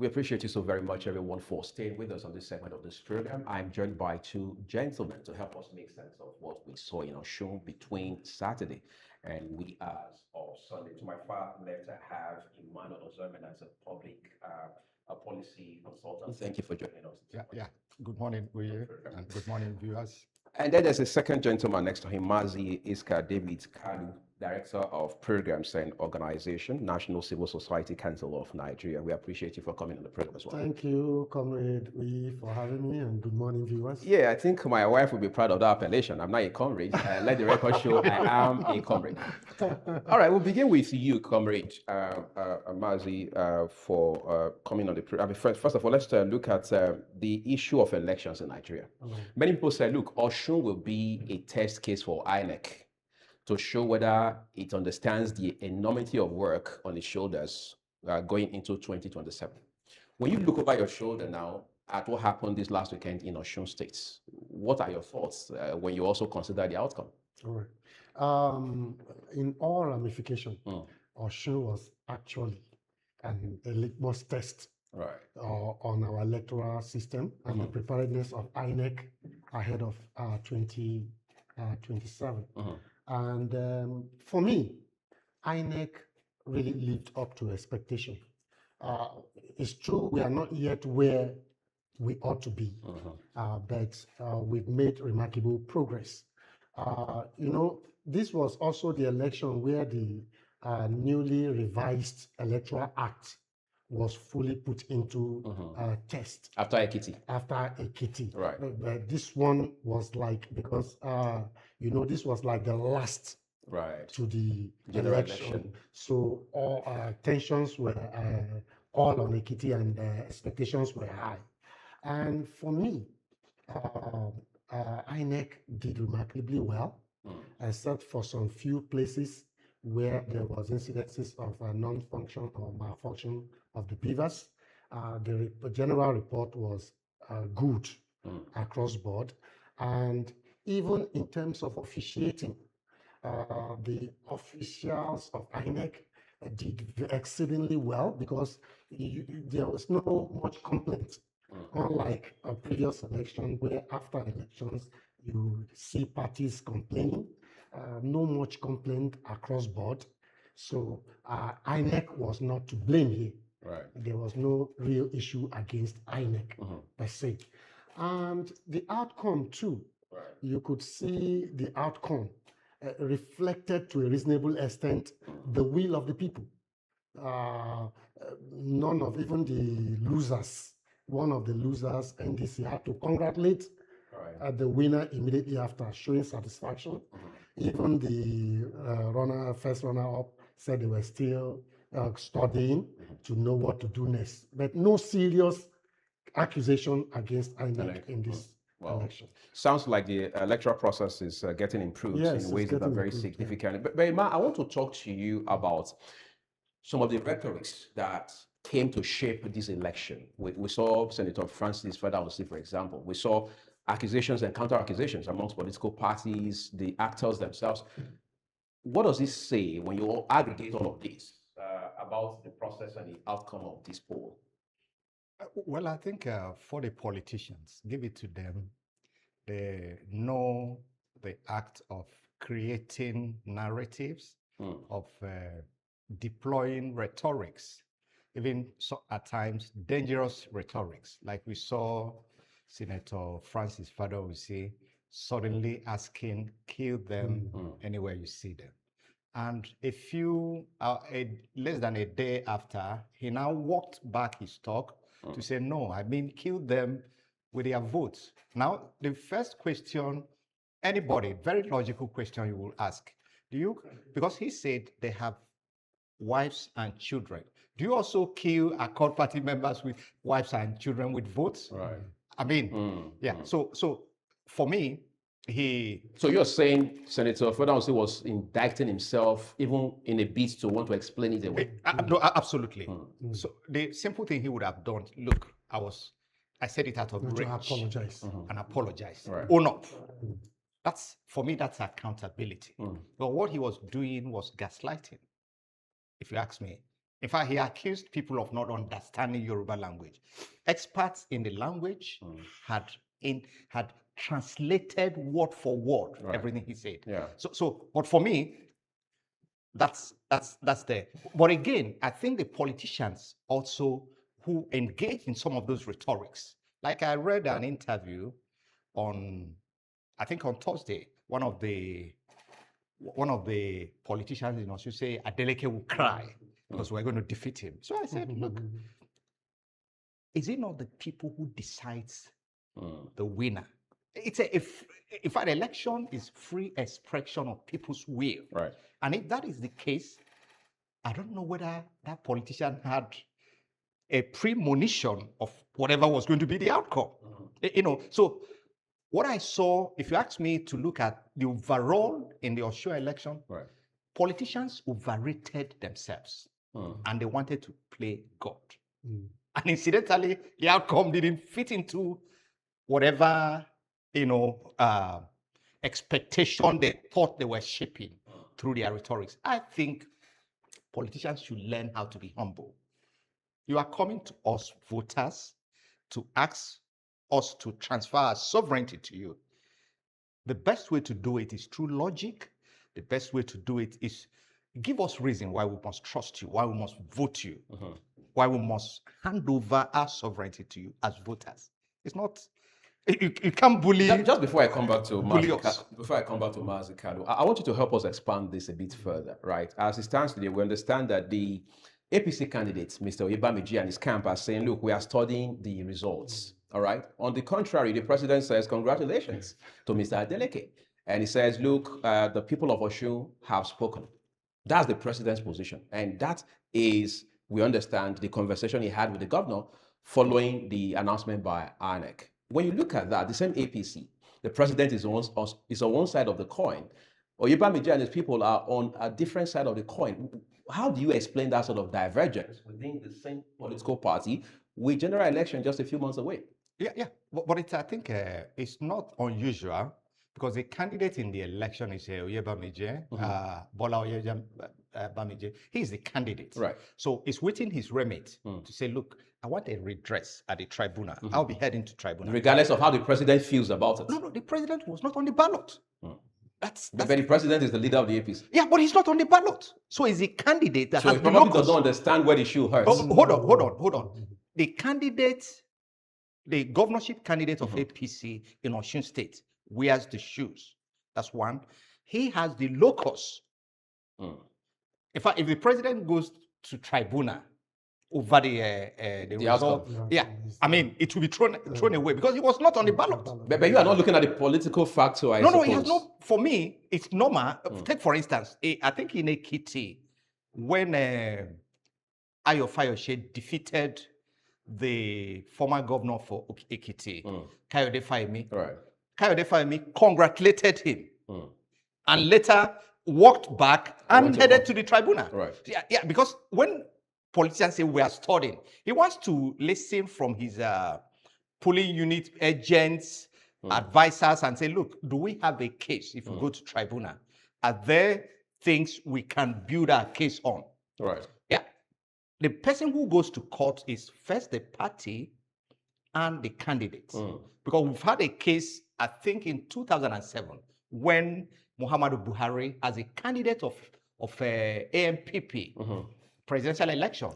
We appreciate you so very much, everyone, for staying with us on this segment of this program. I'm joined by two gentlemen to help us make sense of what we saw in our show between Saturday and we as of Sunday. To my far left, I have Emmanuel Osun as a public a policy consultant. Thank you for joining us. Yeah. Good morning, Uye, and good morning, viewers. And then there's a second gentleman next to him, Mazi Iska David Kalu, Director of Programs and Organization, National Civil Society Council of Nigeria. We appreciate you for coming on the program as well. Thank you, Comrade Uye, for having me, and good morning, viewers. Yeah, I think my wife will be proud of that appellation. I'm not a comrade. Let the record show I am a comrade. All right, we'll begin with you, Comrade Mazi, for coming on the program. I mean, first of all, let's look at the issue of elections in Nigeria. Many people say, look, Osun will be a test case for INEC to show whether it understands the enormity of work on its shoulders going into 2027. When you look over your shoulder now at what happened this last weekend in Osun State, what are your thoughts when you also consider the outcome? All right. In all ramification, Osun was actually a litmus test on our electoral system and the preparedness of INEC ahead of 2027. And for me, INEC really lived up to expectation. It's true we are not yet where we ought to be, but we've made remarkable progress. This was also the election where the newly revised Electoral Act was fully put into test. After Ekiti. After Ekiti. Right. But this one was like, because, this was like the last to the election. So all tensions were all on Ekiti and expectations were high. And for me, INEC did remarkably well, except for some few places where there was incidences of non-function or malfunction of the beavers. The general report was good across board. And even in terms of officiating, the officials of INEC did exceedingly well because there was no much complaint. Unlike a previous election where after elections you see parties complaining, no much complaint across board. So INEC was not to blame here. There was no real issue against INEC per se. And the outcome too, you could see the outcome reflected to a reasonable extent the will of the people. None of even the losers, one of the losers, NDC, had to congratulate the winner immediately after, showing satisfaction. Even the first runner-up said they were still studying to know what to do next. But no serious accusation against INEC in this election. Sounds like the electoral process is getting improved in ways that are very significant. But Emma, I want to talk to you about some of the rhetorics that came to shape this election. We saw Senator Francis Fedausi, for example. We saw accusations and counter-accusations amongst political parties, the actors themselves. What does this say when you aggregate all of this about the process and the outcome of this poll? Well, I think for the politicians, give it to them. They know the act of creating narratives, of deploying rhetorics, even at times dangerous rhetorics, like we saw Senator Francis Fedausi suddenly asking, kill them anywhere you see them. And less than a day after, he now walked back his talk to say, no, I mean, kill them with their votes. Now, the first question, anybody, very logical question you will ask, because he said they have wives and children. Do you also kill Accord Party members with wives and children with votes? I mean, So for me, So you're saying Senator Fedausi was indicting himself even in a bit to want to explain it away? No, absolutely. So the simple thing he would have done, look, I said it out of rage. Apologize. And apologize. Own up. For me, that's accountability. But what he was doing was gaslighting, if you ask me. In fact, he accused people of not understanding Yoruba language. Experts in the language had translated word for word everything he said. Yeah. But for me, that's there. But again, I think the politicians also who engage in some of those rhetorics, like I read an interview on, I think on Thursday, one of the politicians in Osun say Adeleke will cry because we're going to defeat him. So I said, look, is it not the people who decides the winner? If an election is free expression of people's will, right? And if that is the case, I don't know whether that politician had a premonition of whatever was going to be the outcome. So what I saw, if you ask me to look at the overall in the Osun election, politicians overrated themselves and they wanted to play God. And incidentally, the outcome didn't fit into whatever, expectation they thought they were shaping through their rhetorics. I think politicians should learn how to be humble. You are coming to us, voters, to ask us to transfer our sovereignty to you. The best way to do it is through logic. The best way to do it is give us reason why we must trust you, why we must vote you, why we must hand over our sovereignty to you as voters. It's not, you can't bully. Just before I come back to Mazi Kadu, I want you to help us expand this a bit further, right? As it stands today, we understand that the APC candidates, Mr. Oyebamiji and his camp, are saying, look, we are studying the results. All right. On the contrary, the president says, congratulations to Mr. Adeleke. And he says, look, the people of Osun have spoken. That's the president's position. And that is, we understand, the conversation he had with the governor following the announcement by INEC. When you look at that, the same APC, the president is on one side of the coin. Oyebamiji and his people are on a different side of the coin. How do you explain that sort of divergence within the same political party with general election just a few months away? Yeah. But I think it's not unusual because the candidate in the election is Oyebamiji, Bola Oyebamiji. He's the candidate. Right. So it's within his remit to say, look, I want a redress at the tribunal. I'll be heading to tribunal. Regardless of how the president feels about it. No, the president was not on the ballot. But the president is the leader of the APC. Yeah, but he's not on the ballot. So he's a candidate that has the locus. Does not understand where the shoe hurts. Hold on. The candidate, the governorship candidate of APC in Osun State wears the shoes. That's one. He has the locus. In fact, if the president goes to tribunal over the result, I mean, it will be thrown away because he was not on the ballot. But you are not looking at the political factor, I suppose. No, he has no. For me, it's normal. Take, for instance, I think in Ekiti, when Ayo Fayose defeated the former governor for Ekiti, Kayode Fayemi. Right. Kayode Fayemi congratulated him and later walked back and headed to the tribunal. Right. Yeah, because when politicians say we are studying, he wants to listen from his polling unit agents, advisors, and say, look, do we have a case if we go to tribunal? Are there things we can build our case on? Right. Yeah. The person who goes to court is first the party and the candidate. Because we've had a case, I think in 2007, when Muhammadu Buhari, as a candidate of AMPP, presidential election,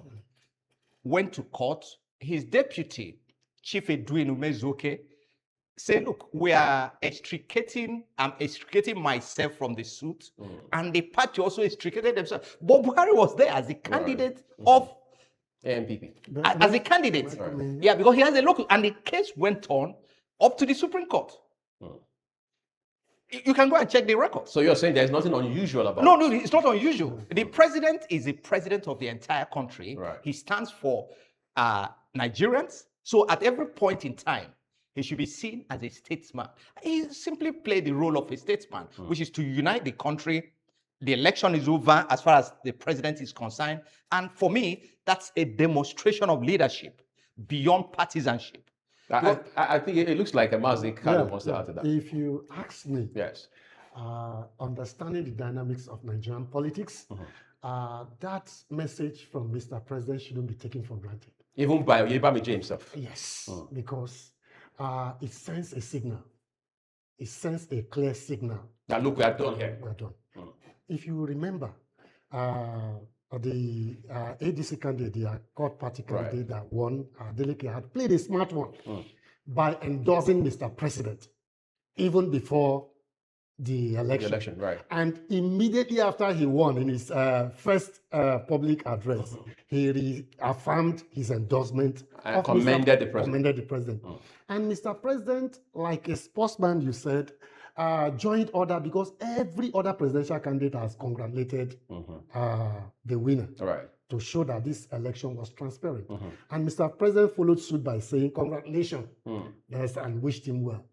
went to court. His deputy, Chief Edwin Umezuke, said, look, I'm extricating myself from the suit, and the party also extricated themselves. But Buhari was there as the candidate of AMPP. As a candidate. Yeah, because he has a local, and the case went on up to the Supreme Court. You can go and check the record. So you're saying there's nothing unusual about it? No, it's not unusual. The president is the president of the entire country. Right. He stands for Nigerians. So at every point in time, he should be seen as a statesman. He simply played the role of a statesman, which is to unite the country. The election is over as far as the president is concerned. And for me, that's a demonstration of leadership beyond partisanship. I think it looks like a Mazi Kadu wants to add to that. If you ask me, yes, understanding the dynamics of Nigerian politics, that message from Mr. President shouldn't be taken for granted. Even by Yebami himself. Yes, because it sends a signal. It sends a clear signal. Now look, we are done here. We are done. If you remember, the ADC candidate, the Accord Party candidate that won, Adeleke, had played a smart one by endorsing Mr. President even before the election. Right. And immediately after he won in his first public address, he reaffirmed his endorsement and commended the president. Commended the president. And Mr. President, like a sportsman, you said, joined order because every other presidential candidate has congratulated the winner to show that this election was transparent. And Mr. President followed suit by saying, congratulations, yes, and wished him well.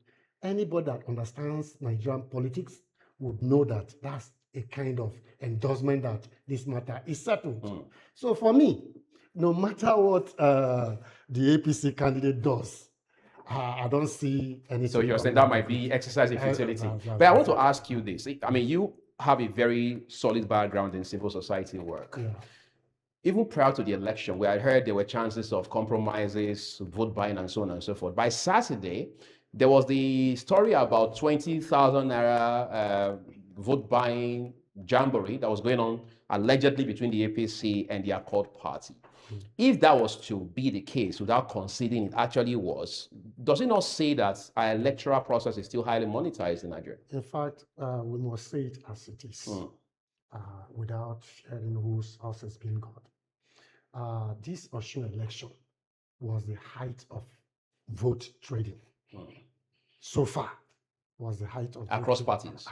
Anybody that understands Nigerian politics would know that that's a kind of endorsement that this matter is settled. So for me, no matter what the APC candidate does, I don't see anything. So you're saying that might be exercising futility. But I want to ask you this. I mean, you have a very solid background in civil society work. Yeah. Even prior to the election, where I heard there were chances of compromises, vote buying, and so on and so forth. By Saturday, there was the story about 20,000 naira vote buying jamboree that was going on allegedly between the APC and the Accord Party. If that was to be the case, without conceding it actually was, does it not say that our electoral process is still highly monetized in Nigeria? In fact, we must say it as it is, without sharing whose house has been God. This Osun election was the height of vote trading. So far, was the height of across parties.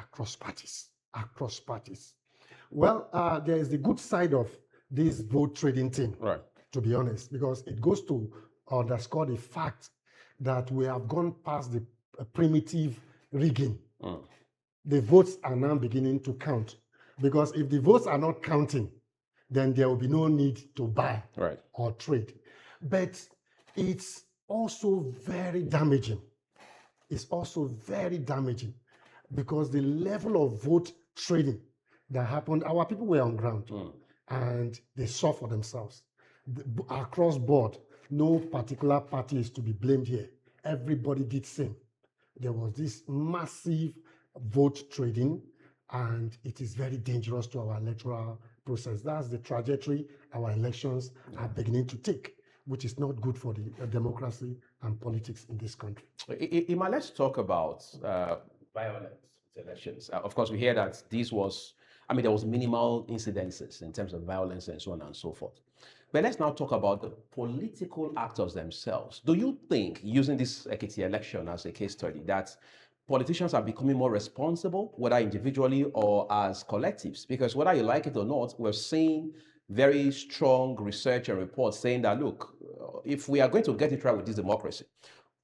Across parties. Well, there is the good side of this vote trading thing, to be honest, because it goes to underscore the fact that we have gone past the primitive rigging. The votes are now beginning to count, because if the votes are not counting, then there will be no need to buy or trade. But it's also very damaging. It's also very damaging because the level of vote trading that happened, our people were on ground and they saw for themselves. Across board, no particular party is to be blamed here. Everybody did same. There was this massive vote trading, and it is very dangerous to our electoral process. That's the trajectory our elections are beginning to take, which is not good for the democracy and politics in this country. Ima, let's talk about violence elections. Of course, we hear that this was, there was minimal incidences in terms of violence and so on and so forth. But let's now talk about the political actors themselves. Do you think, using this Ekiti election as a case study, that politicians are becoming more responsible, whether individually or as collectives? Because whether you like it or not, we're seeing very strong research and reports saying that, look, if we are going to get it right with this democracy,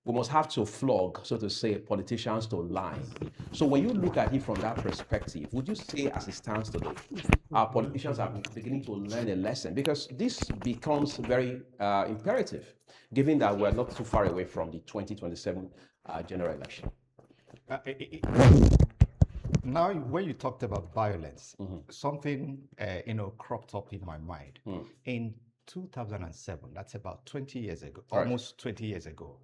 we must have to flog, so to say, politicians to line. So when you look at it from that perspective, would you say, as it stands today, our politicians are beginning to learn a lesson? Because this becomes very imperative, given that we're not too far away from the 2027 general election. Now, when you talked about violence, something cropped up in my mind. In 2007, that's about 20 years ago, almost 20 years ago,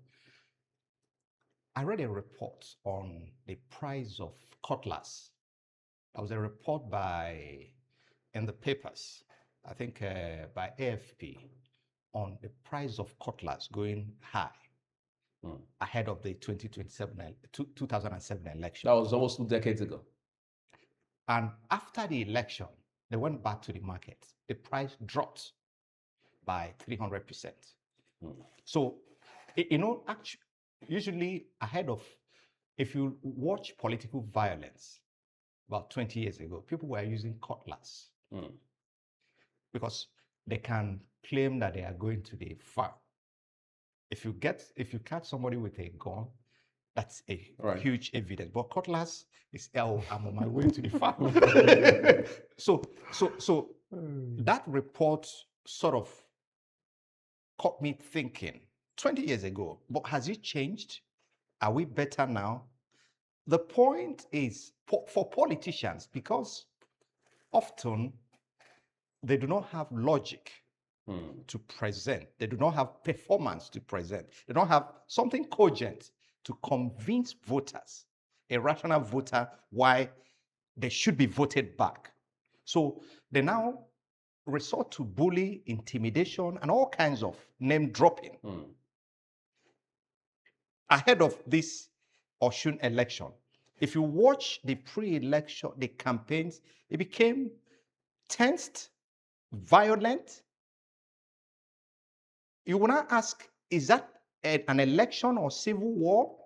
I read a report on the price of cutlass. There was a report in the papers, I think by AFP, on the price of cutlass going high ahead of the 2007 election. That was almost 2 decades ago. And after the election, they went back to the market. The price dropped by 300%. So, actually, usually ahead of, if you watch political violence about 20 years ago, people were using cutlass because they can claim that they are going to the farm. If you catch somebody with a gun, that's a huge evidence. But cutlass is, I'm on my way to the farm. So that report sort of caught me thinking 20 years ago, but has it changed? Are we better now? The point is for politicians, because often they do not have logic to present. They do not have performance to present. They don't have something cogent to convince voters, a rational voter, why they should be voted back. So they now resort to bully, intimidation, and all kinds of name dropping ahead of this Osun election. If you watch the pre-election, the campaigns, it became tensed, violent. You will not ask, is that an election or civil war?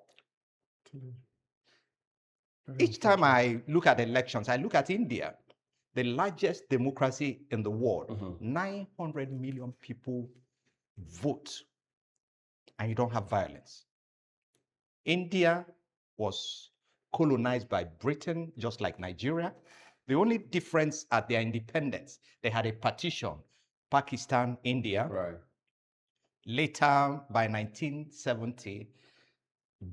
Each time I look at elections, I look at India, the largest democracy in the world. 900 million people vote, and you don't have violence. India was colonized by Britain, just like Nigeria. The only difference at their independence, they had a partition, Pakistan, India. Right. Later, by 1970,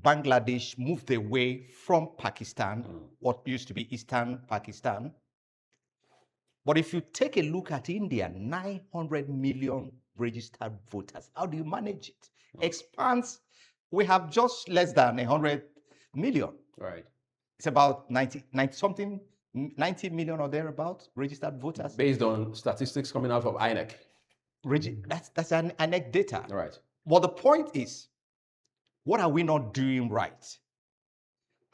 Bangladesh moved away from Pakistan, what used to be Eastern Pakistan. But if you take a look at India, 900 million registered voters, how do you manage it? Expands, we have just less than 100 million. Right. It's about 90 million or thereabouts registered voters. Based on statistics coming out of INEC. That's an INEC data. Right. But the point is, what are we not doing right?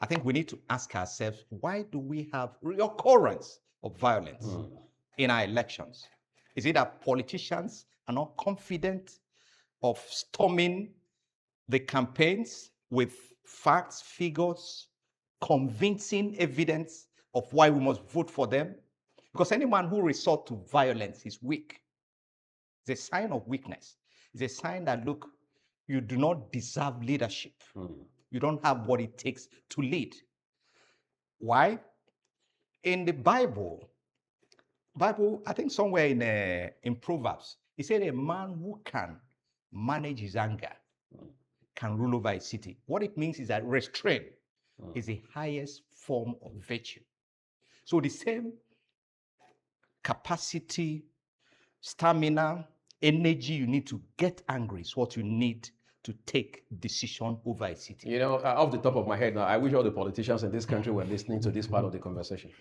I think we need to ask ourselves, why do we have reoccurrence of violence in our elections? Is it that politicians are not confident of storming the campaigns with facts, figures, convincing evidence of why we must vote for them? Because any man who resorts to violence is weak. It's a sign of weakness. It's a sign that, look, you do not deserve leadership. You don't have what it takes to lead. Why? In the Bible, I think somewhere in Proverbs, it said a man who can manage his anger can rule over a city. What it means is that restraint is the highest form of virtue. So the same capacity, stamina, energy you need to get angry is what you need to take decision over a city. You know, off the top of my head now, I wish all the politicians in this country were listening to this part of the conversation.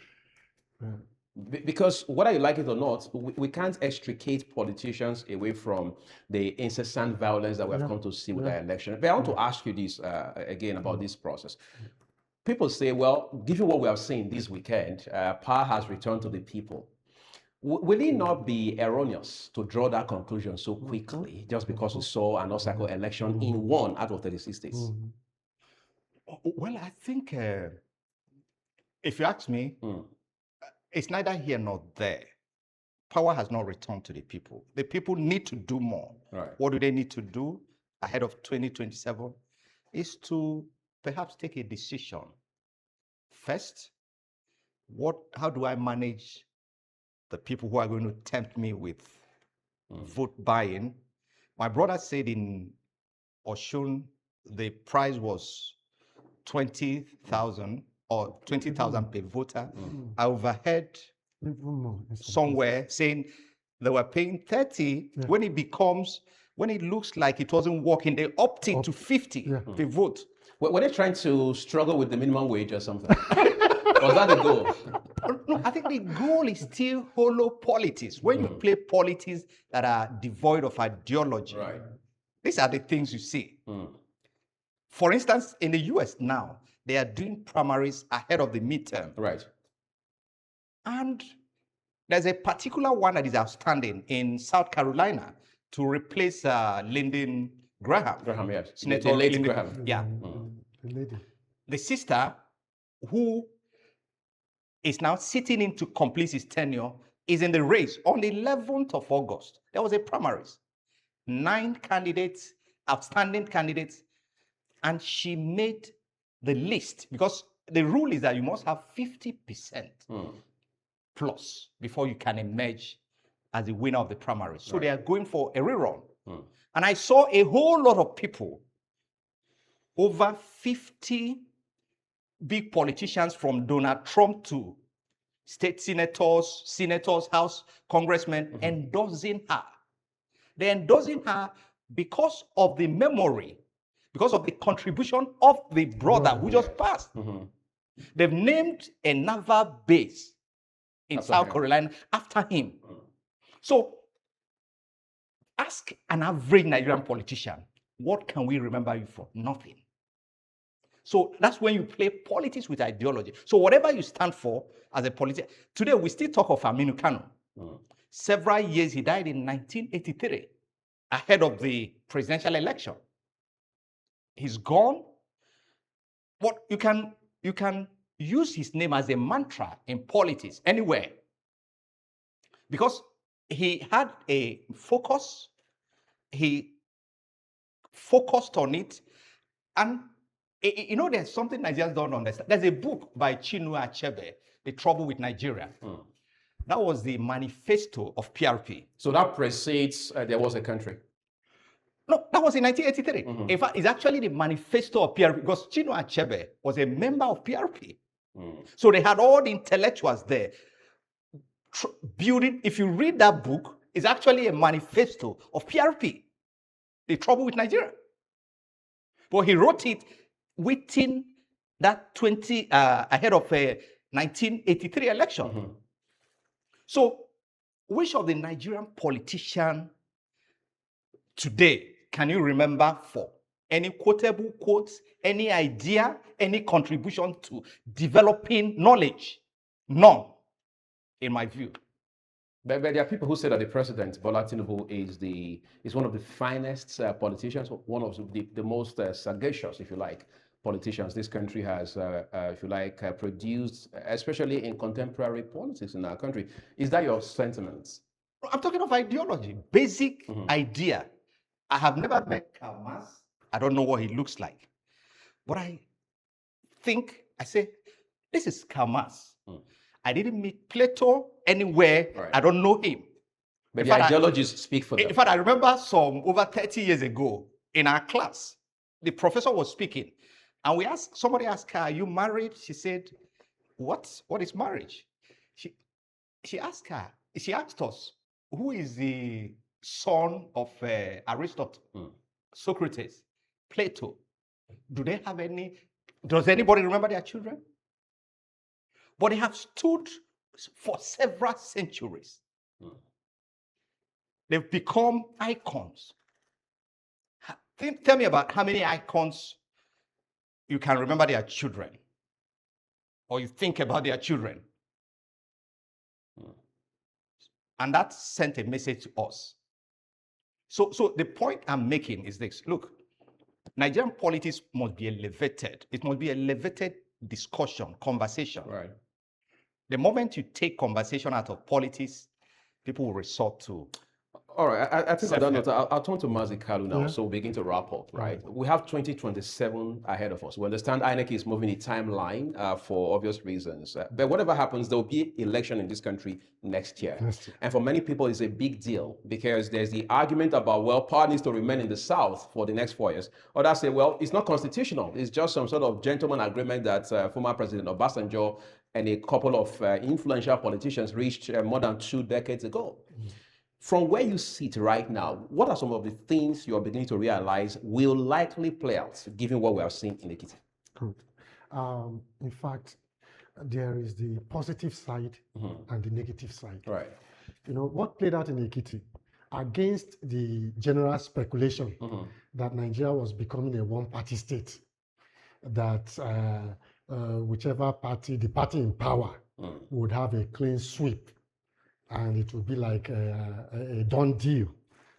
Because whether you like it or not, we can't extricate politicians away from the incessant violence that we have come to see with our election. But I want to ask you this again about this process. People say, well, given what we have seen this weekend, power has returned to the people. Will it not be erroneous to draw that conclusion so quickly just because we saw an off-cycle election in 1 out of 36 states? Well, I think if you ask me, it's neither here nor there. Power has not returned to the people. The people need to do more. Right. What do they need to do ahead of 2027? Is to perhaps take a decision. First, how do I manage the people who are going to tempt me with vote buying? My brother said in Osun, the price was 20,000 or 20,000 per voter. I overheard somewhere saying they were paying 30. When it looks like it wasn't working, they upped it to 50 per vote. Were they trying to struggle with the minimum wage or something? Was that the goal? No, I think the goal is still hollow politics. When you play politics that are devoid of ideology, these are the things you see. For instance, in the US now, they are doing primaries ahead of the midterm. Right. And there's a particular one that is outstanding in South Carolina to replace Lyndon Graham. Graham, yes. Senator the late Lyndon, Graham. Yeah. The lady. The sister who is now sitting in to complete his tenure is in the race on the 11th of August. There was a primaries. 9 candidates, outstanding candidates, and she made the list because the rule is that you must have 50% plus before you can emerge as the winner of the primaries. So they are going for a rerun. And I saw a whole lot of people, over 50 big politicians from Donald Trump to state senators, House congressmen endorsing her. They're endorsing her because of the memory, because of the contribution of the brother who just passed. They've named a naval base in South Carolina after him. So ask an average Nigerian politician, what can we remember you for? Nothing. So that's when you play politics with ideology. So whatever you stand for as a politician, today we still talk of Aminu Kano. Several years, he died in 1983, ahead of the presidential election. He's gone. But you can use his name as a mantra in politics anywhere, because he had a focus. He focused on it, and you know, there's something Nigerians don't understand. There's a book by Chinua Achebe, The Trouble with Nigeria. That was the manifesto of PRP. So that precedes there was a country. No, that was in 1983. In fact, it's actually the manifesto of PRP, because Chinua Achebe was a member of PRP. So they had all the intellectuals there building. If you read that book, it's actually a manifesto of PRP, The Trouble with Nigeria. But he wrote it within that ahead of a 1983 election. So which of the Nigerian politicians today can you remember for any quotable quotes, any idea, any contribution to developing knowledge? None, in my view. But there are people who say that the president, Bola Tinubu, is one of the finest politicians, one of the most sagacious, if you like, politicians this country has, if you like, produced, especially in contemporary politics in our country. Is that your sentiments? I'm talking of ideology, basic idea. I have never met Karl Marx. I don't know what he looks like. But I say, this is Karl Marx. I didn't meet Plato anywhere. Right. I don't know him. But the ideologies speak for them. In fact, I remember over 30 years ago in our class, the professor was speaking. And somebody asked her, are you married? She said, what is marriage? She asked us, who is the son of Aristotle, Socrates, Plato? Does anybody remember their children? But they have stood for several centuries. They've become icons. Tell me about how many icons you can remember their children, or you think about their children. And that sent a message to us. So the point I'm making is this. Look, Nigerian politics must be elevated. It must be elevated discussion, conversation. Right. The moment you take conversation out of politics, people will resort to. All right, I think I'll turn to Mazi Kalu now, so we'll begin to wrap up, right? We have 2027 ahead of us. We understand INEC is moving the timeline for obvious reasons. But whatever happens, there will be election in this country next year. And for many people, it's a big deal because there's the argument about, well, power needs to remain in the South for the next 4 years. Others say, well, it's not constitutional. It's just some sort of gentleman agreement that former President Obasanjo and a couple of influential politicians reached more than 2 decades ago. From where you sit right now, what are some of the things you are beginning to realize will likely play out, given what we are seeing in Ekiti? Good. In fact, there is the positive side and the negative side. Right. You know, what played out in Ekiti against the general speculation that Nigeria was becoming a one-party state, that whichever party, the party in power, would have a clean sweep, and it would be like a done deal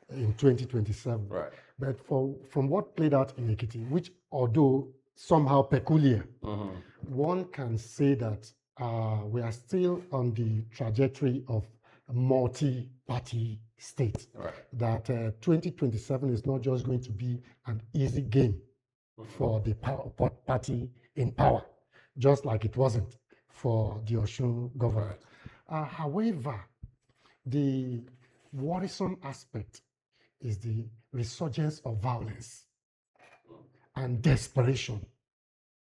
in 2027. Right. But from what played out in Ekiti, which although somehow peculiar, one can say that we are still on the trajectory of a multi-party state. Right. That 2027 is not just going to be an easy game for the party in power, just like it wasn't for the Osun government. However, the worrisome aspect is the resurgence of violence and desperation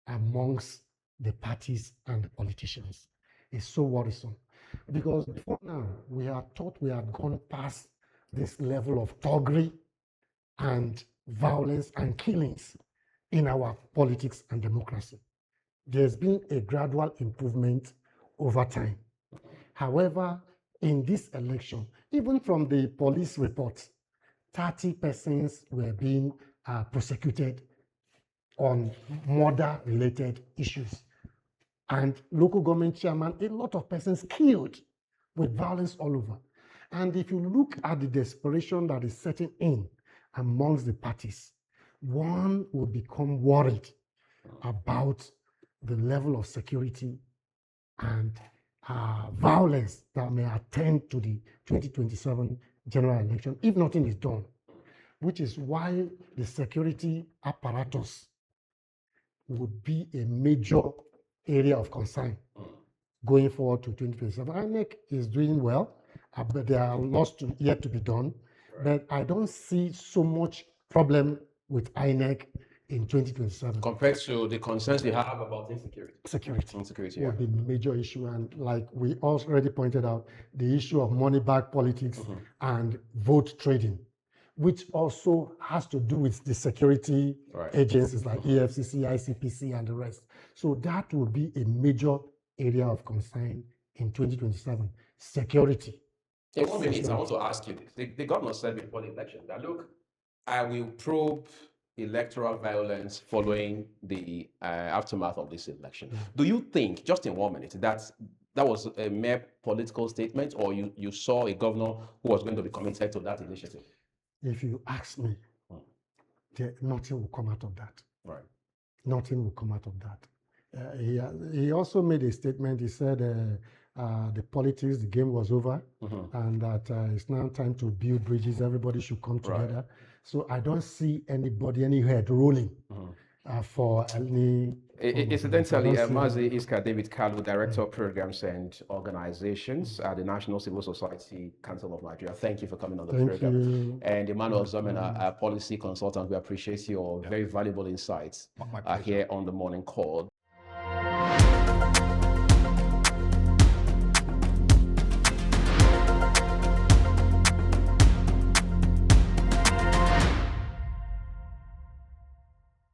amongst the parties and the politicians. is so worrisome. Because before now, we had thought we had gone past this level of thuggery and violence and killings in our politics and democracy. There's been a gradual improvement over time. However, in this election, even from the police reports, 30 persons were being prosecuted on murder-related issues. And local government chairman, a lot of persons killed with violence all over. And if you look at the desperation that is setting in amongst the parties, one will become worried about the level of security and violence that may attend to the 2027 general election if nothing is done, which is why the security apparatus would be a major area of concern going forward to 2027. INEC is doing well, but there are lots yet to be done. But I don't see so much problem with INEC in 2027. Compared to the concerns you have about insecurity. Insecurity would be a major issue. And like we already pointed out, the issue of money back politics and vote trading, which also has to do with the security agencies like EFCC, ICPC, and the rest. So that will be a major area of concern in 2027, security. In 1 minute, I want to ask you this. The governor said before the election that, look, I will probe electoral violence following the aftermath of this election. Do you think, just in 1 minute, that was a mere political statement, or you saw a governor who was going to be committed to that initiative? If you ask me, nothing will come out of that. Right. Nothing will come out of that. He also made a statement. He said the politics, the game was over, and that it's now time to build bridges. Everybody should come together. So I don't see anybody, any head rolling for any. Incidentally, Mazi Iska David Kalu, Director of Programs and Organizations at the National Civil Society Council of Nigeria. Thank you for coming on the program. You. And Emmanuel Zomena, a policy consultant. We appreciate your very valuable insights here on the Morning Call.